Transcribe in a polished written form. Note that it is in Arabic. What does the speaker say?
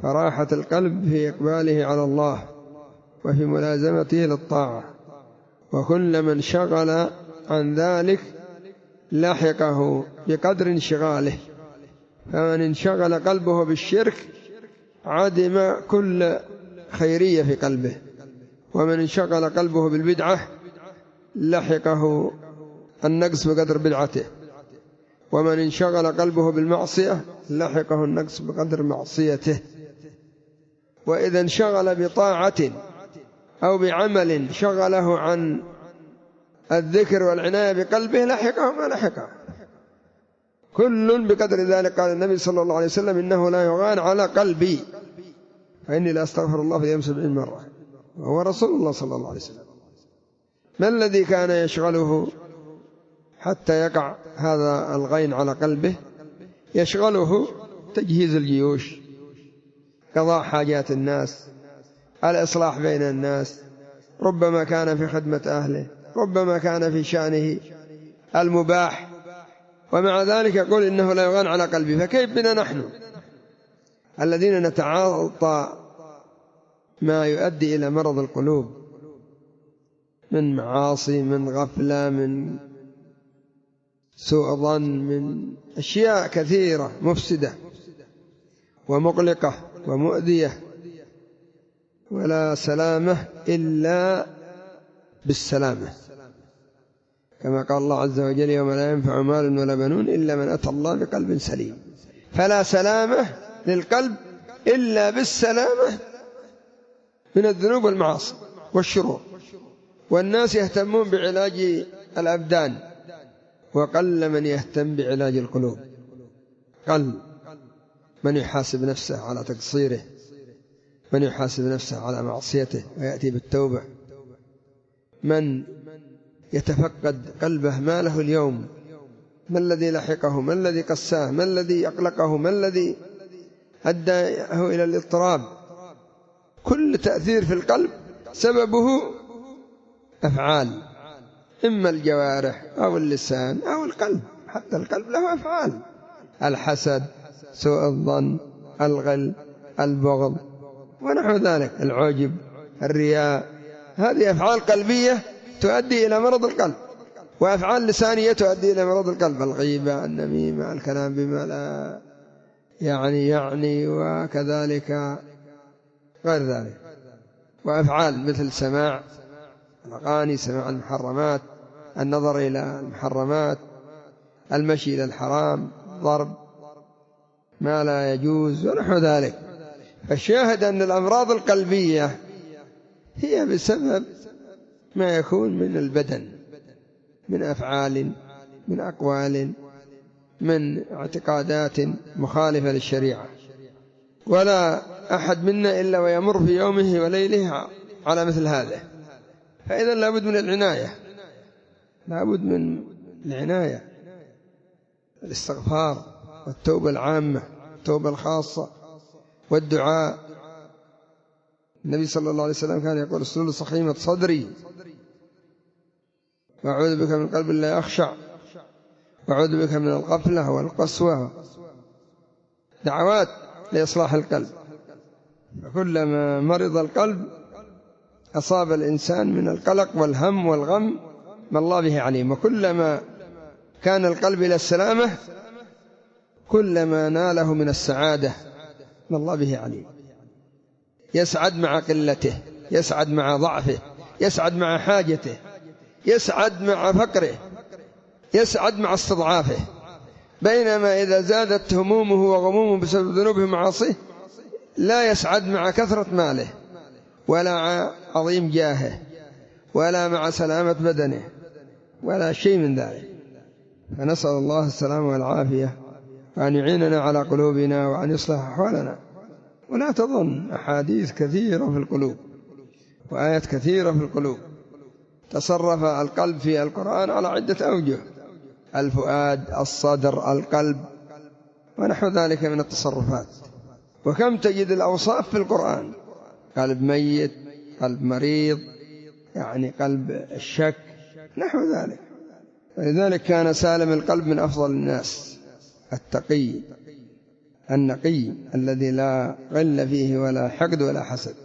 فراحة القلب في إقباله على الله وفي ملازمته للطاعة، وكلما انشغل عن ذلك لحقه بقدر انشغاله. فمن انشغل قلبه بالشرك عدم كل خيرية في قلبه، ومن انشغل قلبه بالبدعة لحقه النقص بقدر بدعته، ومن انشغل قلبه بالمعصية لحقه النقص بقدر معصيته. وإذا انشغل بطاعة أو بعمل شغله عن الذكر والعناية بقلبه لحقه ما لحقه، كل بقدر ذلك. قال النبي صلى الله عليه وسلم: إنه لا يغان على قلبي فإني لا أستغفر الله في اليوم 70 مرة، وهو رسول الله صلى الله عليه وسلم. ما الذي كان يشغله حتى يقع هذا الغين على قلبه؟ يشغله تجهيز الجيوش، قضاء حاجات الناس، الإصلاح بين الناس، ربما كان في خدمة أهله، ربما كان في شأنه المباح، ومع ذلك يقول إنه لا يغان على قلبي. فكيف بنا نحن الذين نتعاطى ما يؤدي إلى مرض القلوب من معاصي، من غفلة، من سوء ظن، من أشياء كثيرة مفسدة ومقلقة ومؤذية، ولا سلامة إلا بالسلامة، كما قال الله عز وجل: يوم لا ينفع مال ولا بنون إلا من أتى الله بقلب سليم. فلا سلامة للقلب إلا بالسلامة من الذنوب والمعاصي والشرور. والناس يهتمون بعلاج الأبدان، وقل من يهتم بعلاج القلوب. قل من يحاسب نفسه على تقصيره، من يحاسب نفسه على معصيته ويأتي بالتوبة، من يتفقد قلبه ما له اليوم، ما الذي لحقه، ما الذي قساه، ما الذي أقلقه، ما الذي أداه إلى الاضطراب. كل تأثير في القلب سببه أفعال، إما الجوارح أو اللسان أو القلب. حتى القلب له أفعال: الحسد، سوء الظن، الغل، البغض ونحو ذلك، العجب، الرياء. هذه أفعال قلبية تؤدي إلى مرض القلب، وأفعال لسانية تؤدي إلى مرض القلب: الغيبة، النميمة، الكلام بما لا يعني وكذلك غير ذلك. وأفعال مثل سماع الأغاني، سماع المحرمات، النظر إلى المحرمات، المشي إلى الحرام، ضرب ما لا يجوز ونحو ذلك. فالشاهد أن الأمراض القلبية هي بسبب ما يكون من البدن، من أفعال، من أقوال، من اعتقادات مخالفة للشريعة. ولا أحد منا إلا ويمر في يومه وليله على مثل هذا. فإذا لابد من العناية، لابد من العناية، الاستغفار والتوبة العامة، التوبة الخاصة، والدعاء. النبي صلى الله عليه وسلم كان يقول: اسلل صخيمة صدري وأعوذ بك من قلب لا يخشع، وأعوذ بك من الغفلة والقسوة. دعوات لإصلاح القلب. فكلما مرض القلب أصاب الإنسان من القلق والهم والغم ما الله به عليم. وكلما كان القلب إلى السلامة كلما ناله من السعادة ما الله به عليم. يسعد مع قلته، يسعد مع ضعفه، يسعد مع حاجته، يسعد مع فقره، يسعد مع استضعافه. بينما إذا زادت همومه وغمومه بسبب ذنوبه ومعاصيه لا يسعد مع كثرة ماله، ولا عظيم جاهه، ولا مع سلامة بدنه، ولا شيء من ذلك. فنسأل الله السلامة والعافية، وأن يعيننا على قلوبنا، وأن يصلح أحوالنا. ولا تظن، أحاديث كثيرة في القلوب وآيات كثيرة في القلوب. تصرف القلب في القرآن على عدة أوجه: الفؤاد، الصدر، القلب ونحو ذلك من التصرفات. وكم تجد الأوصاف في القرآن: قلب ميت، قلب مريض، يعني قلب الشك، نحو ذلك. ولذلك كان سالم القلب من أفضل الناس: التقي النقي الذي لا غل فيه ولا حقد ولا حسد.